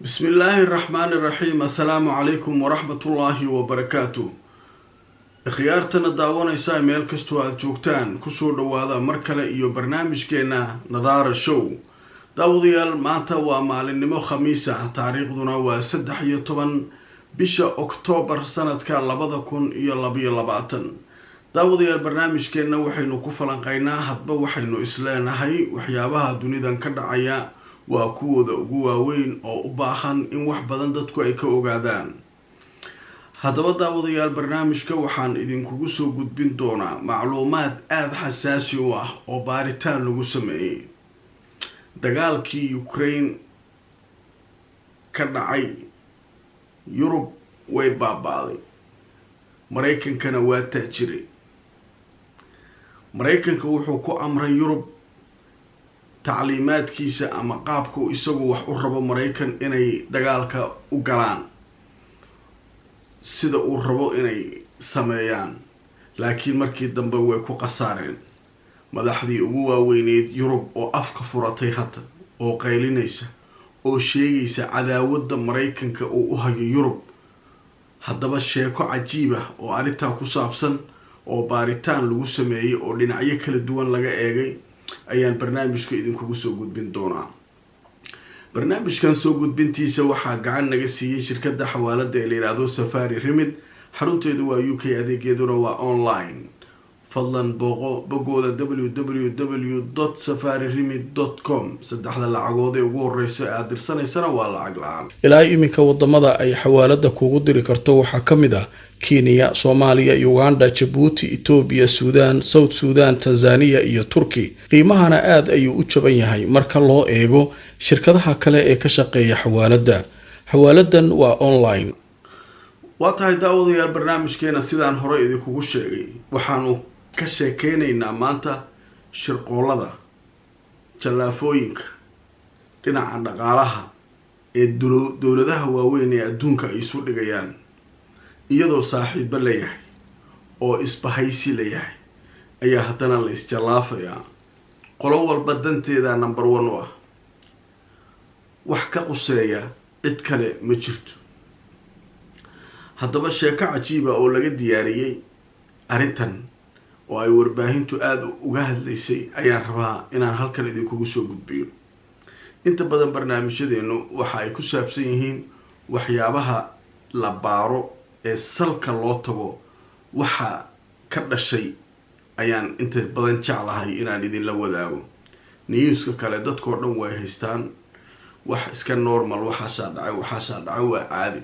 بسم الله الرحمن الرحيم. السلام عليكم ورحمة الله وبركاته. خيارتنا داوانيسا meel kastoo aad joogtaan kusoo dhawaada mar kale iyo barnaamijkeena nadaara show. daawadayaal maanta waa maalinimo khamiis ah, taariikhduna waa 13 bisha Oktoobar sanadka 2022. daawadayaal barnaamijkeena waxaynu ku falanqaynaa hadba waxaynu isleenahay waxyaabaha dunidan ka dhacaya waa kuwooda ugu waaweyn oo u baahan in wax badan dadku ay ka ogaadaan. haddaba daawadayaal barnaamijka waxaan idinkugu soo gudbin doonaa macluumaad aad xasaasi u ah oo baaritaan lagu sameeyey dagaalkii Ukraine ka dhacay. Yurub way baabaaday, Mareykankana waa taajiray. Mareykanka wuxuu ku amray Yurub tacliimaadkiisa ama qaabka uu isagu wax u rabo Mareykan inay dagaalka u galaan sida uu rabo inay sameeyaan, laakiin markii dambe way ku qasaareen. madaxdii ugu waaweyneed Yurub oo afka furatay hadda oo qaylinaysa oo sheegaysa cadaawadda Mareykanka uu u hayo Yurub. haddaba sheeko cajiib ah oo arrintaa ku saabsan oo baaritaan lagu sameeyey oo dhinacyo kala duwan laga eegay ayaan barnaamijka idinkugu soo gudbin doonaa. barnaamijkan soo gudbintiisa waxaa gacan naga siiyey shirkadda xawaalada ee la yiraahdo Safari Remit. xarunteedu waa UK, adeegyaduna waa online. fadlan booqo bogooda www.safariremit.com. saddexda lacagood ee ugu horeysa aad dirsanaysana waa lacag la-aan. ilaa iminka wadamada ay xawaalada kugu diri karto waxaa ka mid ah Kenya, Soomaaliya, Uganda, Djibouti, Ethiopia, Sudan, South Sudan, Tanzania iyo Turkey. qiimahana aad ayuu u jaban yahay marka loo eego shirkadaha kale ee ka shaqeeya xawaalada. xawaaladan waa online. waa tahay daawadayaal barnaamijkeena sidaan hore idinkugu sheegay waxaanu ka sheekeynaynaa maanta shirqoolada jallaafooyinka dhinaca dhaqaalaha ee dowladaha waaweyn ee adduunka ay isu dhigayaan iyadoo saaxiibo leeyahay oo isbahaysi leeyahay ayaa haddana la isjallaafayaa. qolo walba danteeda number 1 u ah, wax ka quseeya cid kale ma jirto. haddaba sheeko cajiiba oo laga diyaariyey arrintan oo ay warbaahintu aada uga hadlaysay ayaan rabaa inaan halkan idinkugu soo gudbiyo. inta badan barnaamijyadeenu waxa ay ku saabsan yihiin waxyaabaha la baaro ee salka loo tago waxa ka dhashay ayaan inta badan jeclahay inaan idinla wadaago. newska kale dadkoo dhan way haystaan, wax iska normal waxaasaa dhacay waa caadi,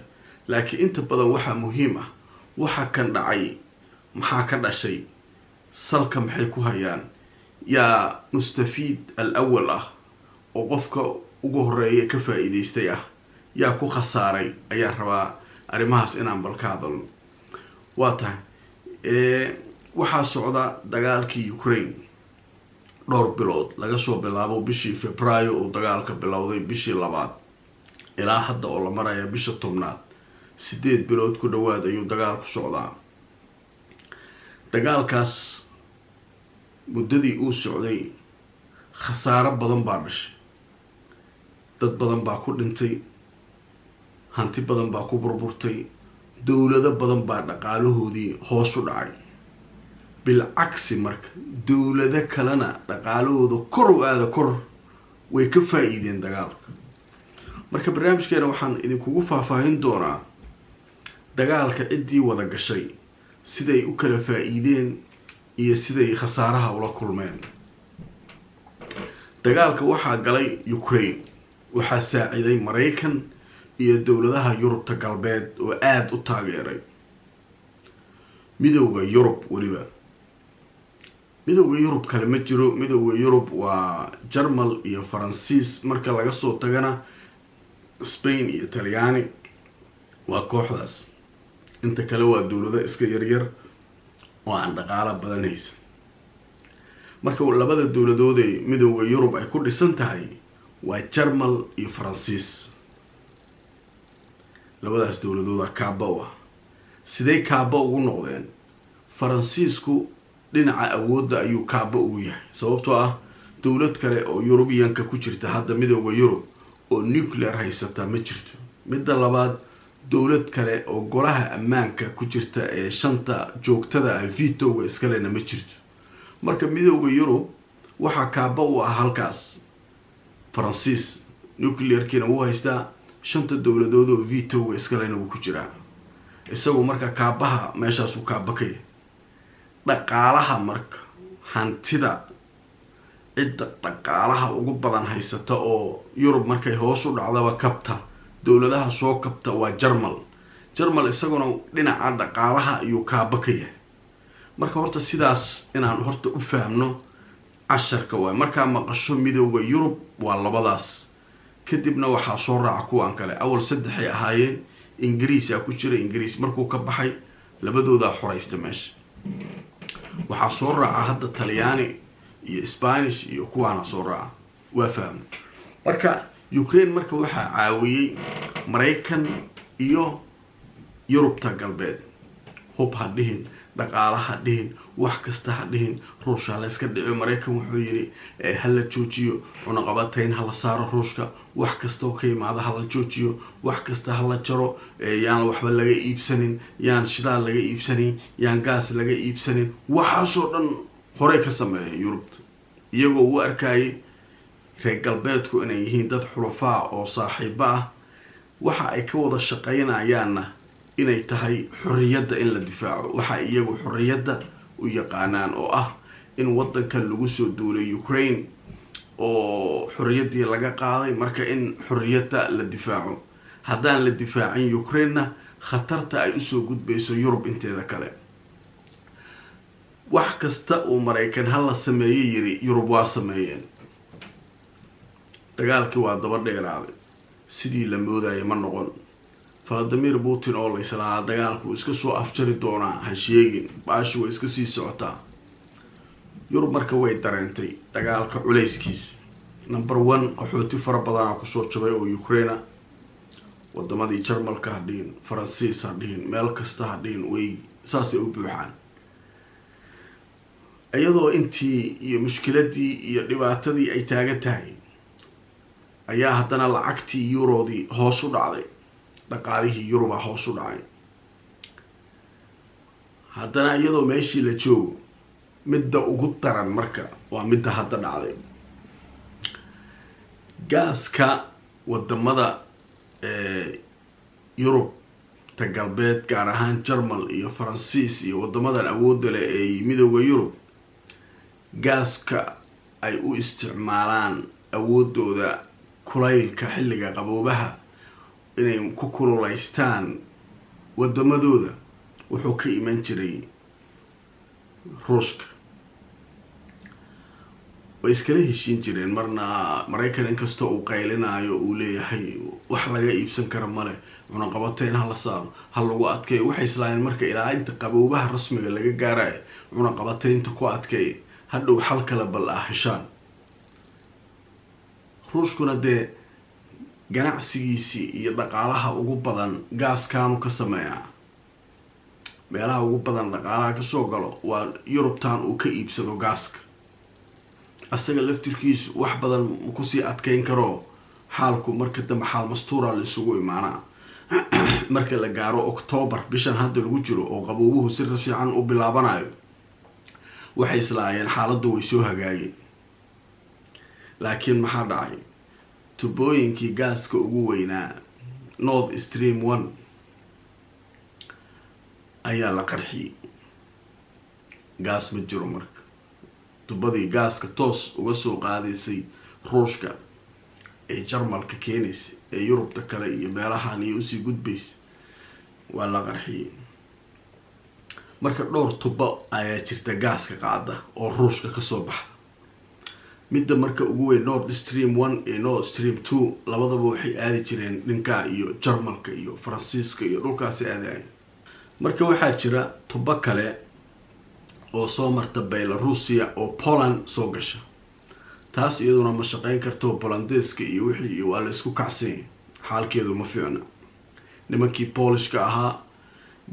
laakiin inta badan waxaa muhiim ah waxa kan dhacay maxaa ka dhashay, salka maxay ku hayaan, yaa mustafiid al-awwal ah oo qofka ugu horeeya ka faa'iidaystay ah, yaa ku khasaaray ayaan rabaa arrimahaas inaan bal ka hadalno. waa tahay waxaa socda dagaalkii Ukraine dhowr bilood laga soo bilaabo bishii Febraayo oo dagaalka bilowday bishii 2 ilaa hadda oo la maraya bisha 10. 8 bilood ku dhawaad ayuu dagaalku socdaa. dagaalkaas muddadii uu socday khasaaro badan baa dhashay, dad badan baa ku dhintay, hanti badan baa ku burburtay, dowlado badan baa dhaqaalahoodii hoos u dhacay. bilcagsi marka dowlado kalena dhaqaalahooda kor way ka faa'iideen dagaalka. marka barnaamijkeena waxaan idinkugu faahfaahin doonaa dagaalka ciddii wada gashay, siday u kala faa'iideen iyo siday khasaaraha ula kulmeen. dagaalka waxaa galay Ukraine, waxaa saaciday Mareykan iyo dowladaha Yurubta galbeed oo aad u taageeray. midowga Yurub waliba midowga Yurub kale ma jiro. midowga Yurub waa Jarmal iyo Faransiis, marka laga soo tagana Spain iyo Talyaani waa kooxdaas. inta kale waa dowlado iska yaryar oo aan dhaqaalo badan haysan. marka labada dowladood ee midowga Yurub ay ku dhisan tahay waa Jarmal iyo Faransiis. labadaas dowladood kaaba ah. sidee kaaba ugu noqdeen? Faransiisku dhinaca awoodda ayuu kaaba ugu yahay sababtoo ah dowlad kale oo Yurubiyanka ku jirta hadda midowga Yurub oo nuclear haysata ma jirto. midda labaad dowlad kale oo golaha ammaanka ku jirta ee 5 joogtada ah veto-ga iskalena ma jirto. marka midowga Yurub waxa kaaba u ah halkaas Faransiis nuclear-kiina uu haystaa 5 dowladood oo veto-ga iskalena uu ku jiraa. isagu marka kaabaha meeshaas uu kaaba ka yahay. dhaqaalaha marka hantida cidda dhaqaalaha ugu badan haysata oo Yurub markay hoos u dhacdaba kabta dowladaha soo kabta waa Jarmal isaguna dhinaca dhaqaalaha ayuu kaaba ka yahay. marka horta sidaas inaan horta u fahamno casharka waa markaa maqasho midowga Yurub waa labadaas. kadibna waxaa soo raaca kuwan kale. awal 3 ay ahaayeen Ingiriis ku jira. Ingiriis markuu ka baxay labadooda xoreysta meesha. waxaa soo raaca hadda Talyaani iyo Spanish iyo kuwaana soo raaca. waa faham. marka Ukraine marka waxaa caawiyay Mareykan iyo Yurubta galbeed. hub ha dhihin, dhaqaalaha dhihin, wax kasta ha dhihin. ruushka la iska dhico. Mareykan wuxuu yiri hala joojiyo cunaqabatayn hala saaro ruushka. wax kasta oo ka yimaada hala joojiyo. wax kasta hala jaro. yaan waxba laga iibsanin, yaan shidaal laga iibsanin, yaan gaas laga iibsanin. waxaasoo dhan hore ka sameeyay Yurubta iyagoo u arkayay reer galbeedku inay yihiin dad xulafaa oo saaxiibo ah. waxa ay ka wada shaqaynayaanna inay tahay xorriyadda in la difaaco. waxa iyagu xorriyadda u yaqaanaan oo ah in wadankan lagu soo duulay Ukraine oo xorriyaddii laga qaaday. marka in xorriyadda la difaaco. haddaan la difaacin Ukraine khatarta ay usoo gudbayso Yurub inteeda kale. wax kasta oo Mareykan hala sameeyay yiri Yurub waa sameeyeen. dagaalkii waa daba dheeraaday sidii la moodayay ma noqon. Vladimir Putin oo la islaa dagaalku iska soo afjari doonaa ha sheegin. baashu way iska sii socotaa. Yurub marka way dareentay dagaalka culeyskiisa. number 1 qaxooti fara badan ku soo jabay oo Ukraine. wadamadii Jarmalka hadhiin, Faransiis hadhiin, meel kasta hadhiin way saasay u buuxaan. ayadoo intii iyo mushkiladii iyo dhibaatadii ay taagan tahay ayaa haddana lacagtii Eurodii hoos u dhacday. dhaqaalihii Yurub hoos u dhacay. haddana iyadoo meeshii la joogo midda ugu daran marka waa midda hadda dhacday. gaaska wadamada Yurub ta galbeed gaar ahaan Jarmal iyo Faransiis iyo wadamadan awoodda leh ee midowga Yurub gaaska ay u isticmaalaan awoodooda kulaylka xilliga qaboobaha inay ku kululeystaan wadamadooda wuxuu ka iman jiray ruushka. way iskala heshiin jireen. marna Mareykan inkastoo uu qaylinayo uu leeyahay wax laga iibsan kara male, cunaqabatayn hala saaro, ha lagu adkeeyo. waxay islaayeen marka ilaa inta qaboobaha rasmiga laga gaarayo cunaqabataynta ku adkeey hadhow xal kala bal ah heshaan. ruushkuna dee ganacsigiisii iyo dhaqaalaha ugu badan gaaskaanu ka sameeyaa. meelaha ugu badan dhaqaalaha ka soo galo waa Yurubtan uu ka iibsado gaaska. asaga laftirkiisu wax badan ku sii adkeyn karo xaalku. marka dambe xaal mastuura la isugu imaanaa. marka la gaaro October bishan hadda lagu jiro oo qaboobuhu si fiican u bilaabanayo waxay islaayeen xaaladdu way soo hagaageen. laakiin maxaa dhacay? tubooyinkii gaaska ugu weynaa Nord Stream 1 ayaa la qarxiyay. gaas ma jiro marka. tubadii gaaska toos uga soo qaadaysay ruushka ee Jarmalka keenaysay ee Yurubta kale iyo meelahan iyo usii gudbaysay waa la qarxiyay. marka dhowr tubo ayaa jirta gaaska qaada oo ruushka ka soo baxda. midda marka ugu weyn Nord Stream 1 iyo Nord Stream 2 labadaba waxay aadi jireen dhanka iyo Jarmalka iyo Faransiiska iyo dhulkaas aadayeen. marka waxaa jira tubo kale oo soo marta Belarusia oo Poland soo gasha. taas iyaduna ma shaqeyn karto. Polandeeska iyo wixii iyo waa la isku kacsan. xaalkeedu ma fiicna. nimankii Polishka ahaa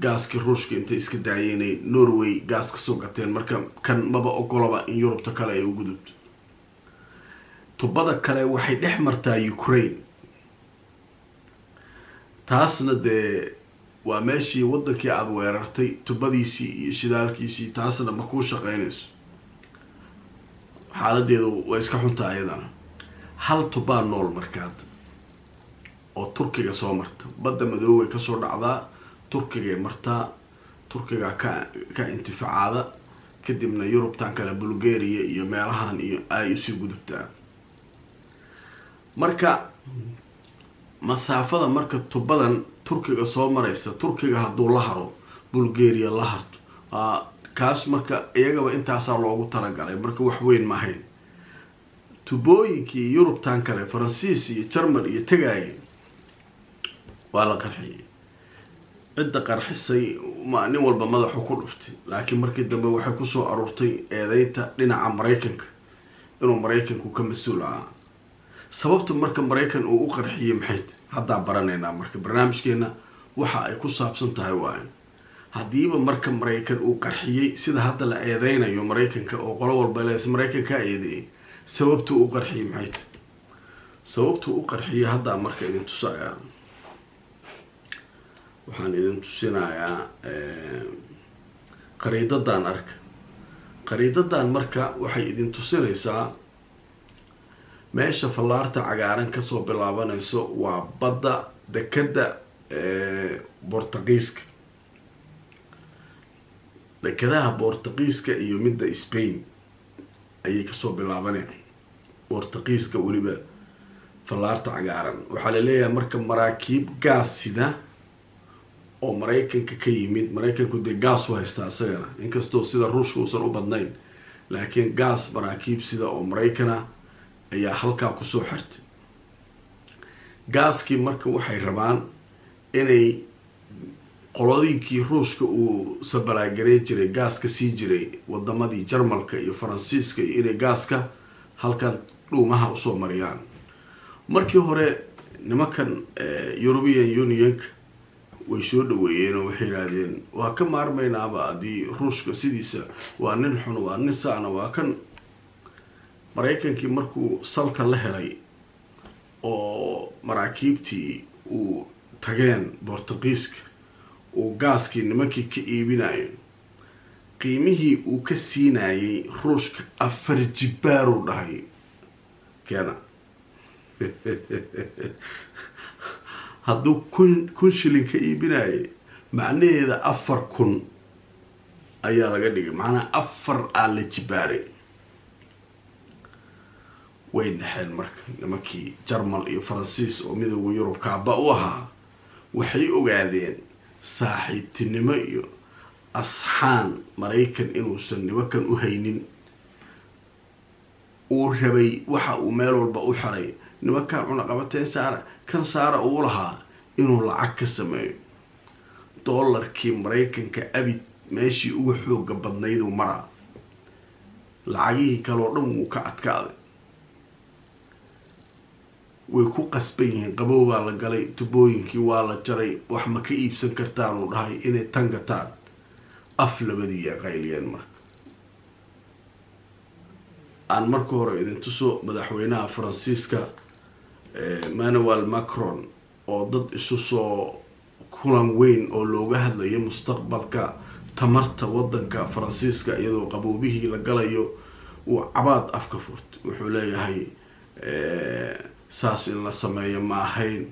gaaska ruushka intay iska daayeen Norway gaas ka soo gateen. marka kan maba ogolaba in Yurubta kale ay u gudubto. tubada kale waxay dhex martaa Ukraine. taasna dee waa meeshii waddankii aada weerartay tubadiisii iyo shidaalkiisii taasna ma kuu shaqaynayso xaaladeedu waa iska xuntaa iyadana hal tubaa nool markaad oo turkiga soo marta badda madoobay kasoo dhacdaa turkigay martaa turkiga ka intifacaada kadibna yurubtan kale bulgaria iyo meelahan iyo ay usii gudubtaa marka masaafada marka tubadan turkiga soo maraysa turkiga hadduu la haro bulgaria la harto kaas marka iyagaba intaasaa loogu talagalay marka wax weyn ma ahayn tubooyinkii yurubtan kale faransiis iyo jerman iyo tagaaya waa la qarxiyay cidda qarxisay nin walba madaxu ku dhuftay laakiin markii dambe waxay kusoo aruurtay eedeynta dhinaca maraykanka inuu maraykanku ka mas-uul ahaa sababta marka maraykan uu u qarxiyay maxay haddaa baranaynaa marka barnaamijkeena waxa ay ku saabsan tahay waayo haddiiba marka maraykan uu qarxiyey sida hadda la eedeynayo maraykanka oo qolo walba lees maraykanka eedeeyay sababta uu qarxiyay maxay sababta uu qarxiyay haddaa marka idin tusayaa waxaan idin tusinayaa qariidadan arka qariidadan marka waxay idin tusinaysaa meesha fallaarta cagaaran kasoo bilaabanayso waa badda dekada Boortaqiiska dekadaha Boortaqiiska iyo midda Spain ayay kasoo bilaabaneen Boortaqiiska waliba fallaarta cagaaran waxaa la leeyahay marka maraakiib gaas sida oo maraykanka ka yimid maraykanku dee gaas u haystaa isagana inkastoo sida ruushka uusan u badnayn laakiin gaas maraakiib sida oo maraykana ayaa halkaa kusoo xirtay gaaskii marka waxay rabaan inay qolodiinkii ruushka uu sabalaagareyn jiray gaaska sii jiray wadamadii jarmalka iyo faransiiska iyo inay gaaska halkan dhuumaha usoo mariyaan markii hore nimankan European Unionka way soo dhaweeyeen oo waxay yiraahdeen waa ka maarmaynaaba hadii ruushka sidiisa waa nin xun waa nin saana waa kan maraykankii markuu salka la helay oo maraakiibtii uu tageen Boortaqiiska uu gaaskii nimankii ka iibinayay qiimihii uu ka siinayay ruushka 4 jibaar u dhahay keena hadduu kun shilin ka iibinayay macnaheeda 4,000 ayaa laga dhigay macnaha 4 aa la jibaaray way naxeen marka nimankii jarmal iyo faransiis oo midowga yurub kaaba u ahaa waxay ogaadeen saaxiibtinimo iyo asxaan maraykan inuusan nimankan u haynin uu rabay waxa uu meel walba u xiray nimankan cunaqabateen saara kan saara uu lahaa inuu lacag ka sameeyo dollarkii maraykanka abid meeshii ugu xooga badnayd uu maraa lacagihii kale oo dhan wuu ka adkaaday way ku qasban yihiin qabow baa la galay tubooyinkii waa la jaray wax ma ka iibsan kartaan uu dhahay inay tangataan af labadii qayliyeen marka aan marka hore idin tuso madaxweynaha Faransiiska Emmanuel Macron oo dad isu soo kulan weyn oo looga hadlayo mustaqbalka tamarta wadanka Faransiiska iyadoo qaboobihii la galayo uu cabaad afka furtay wuxuu leeyahay saas in la sameeyo ma ahayn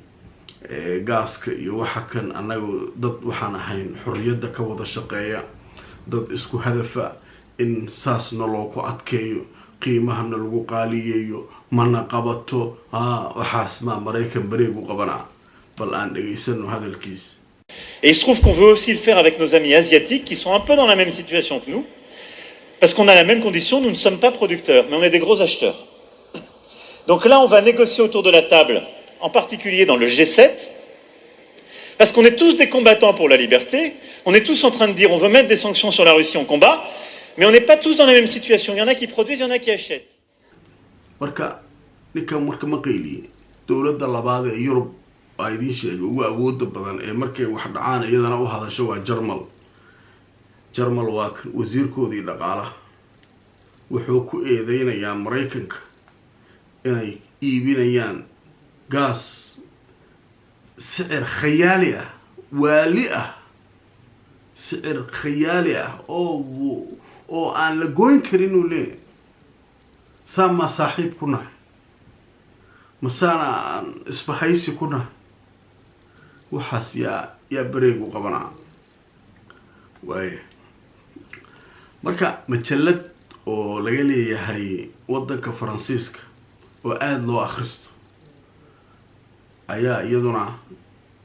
gaaska iyo waxa kan anagu dad waxaan ahayn xorriyada ka wada shaqeeya dad isku hadafa in saas naloo ku adkeeyo qiimahana lagu qaaliyeeyo mana qabato waxaas ma maraykan bareegu qabana bal aan dhageysano hadalkiis. Et il se trouve qu'on veut aussi le faire avec nos amis asiatiques qui sont un peu dans la même situation que nous, parce qu'on a la même condition, nous ne sommes pas producteurs, mais on est des gros acheteurs. Donc là, on va négocier autour de la table, en particulier dans le G7, parce qu'on est tous des combattants pour la liberté, on est tous en train de dire on veut mettre des sanctions sur la Russie, on combat, mais on n'est pas tous dans la même situation. Il y en a qui produisent, il y en a qui achètent. marka ninka marka ma qeyliyay dawladda labaad ee Yurub ay idin sheegay ugu awood badan ee markay wax dhacaan iyadana u hadasho waa Jarmal waa wasiirkoodii dhaqaalaha wuxuu ku eedeynayaa Mareykanka inay iibinayaan gaas sicir khayaali ah waali ah sicir khayaali ah oo aan la goyn karin uu leeyahay saa maa saaxiib ku nahay masaana aan isbahaysi ku nahay waxaas yaa bareeg u qabanaa waaya marka majallad oo laga leeyahay waddanka faransiiska oo aada loo akhristo ayaa iyaduna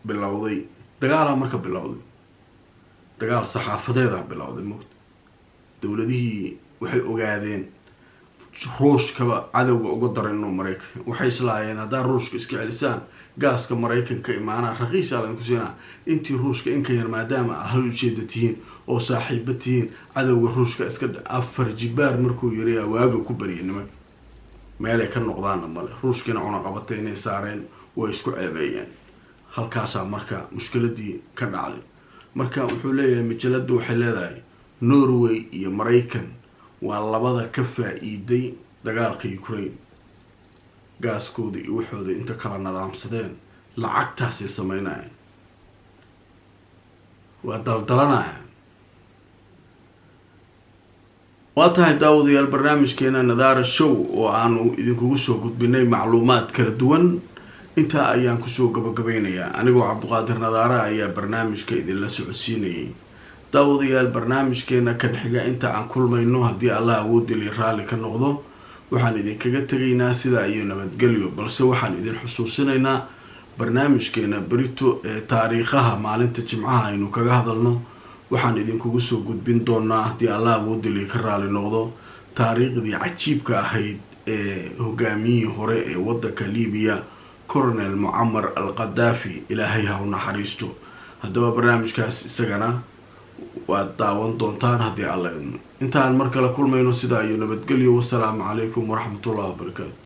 bilowday dagaalaa marka bilowday dagaal saxaafadeedaa bilowday mogta dowladihii waxay ogaadeen ruushkaba cadowga uga daran inuu maraykan waxay islaayeen haddaa ruushka iska celisaan gaaska maraykanka imaanaa raqiisa laydinku siinaa intii ruushka inka yar maadaama hal ujeeda tihiin oo saaxiiba tihiin cadowga ruushka iska 4 jibaar markuu yiriyaa waaga ku bariyay nimanka meelay ka noqdaana male ruushkina cunaqabatay inay saareen way isku ceebeeyeen halkaasaa marka mushkiladii ka dhacday marka wuxuu leeyahay majaladu waxay leedahay Norway iyo Maraykan waa labada ka faa'iiday dagaalka Ukraine gaaskooda iyo waxooda inta kala nidaamsadeen lacagtaas ay sameynayaan waa daldalanayaan waa tahay daawadayaal barnaamijkeena Nadaara Show oo aanu idinkugu soo gudbinay macluumaad kala duwan inta ayaan kusoo gabagabeynayaa anigoo Cabduqaadir Nadaara ayaa barnaamijka idin la socodsiinayay daawadayaal barnaamijkeena kan xiga inta aan kulmayno haddii Allah awood iyo raali ka noqdo waxaan idinkaga tagaynaa sida iyo nabadgelyo balse waxaan idin xusuusinaynaa barnaamijkeena berito ee taariikhaha maalinta Jimcaha aynu kaga hadalno waxaan idinkugu soo gudbin doonaa haddii Allah awood iyo ka raali noqdo taariikhdii cajiibka ahayd ee hogaamiyihii hore ee waddanka Liibiya Colonel Muammar al-Qaddafi ilaahay ha u naxariisto haddaba barnaamijkaas isagana waa daawan doontaan haddii alla idmo intaan mar kale kulmayno sida iyo nabadgelyo wassalaamu calaykum waraxmatullaahi wabarakaatu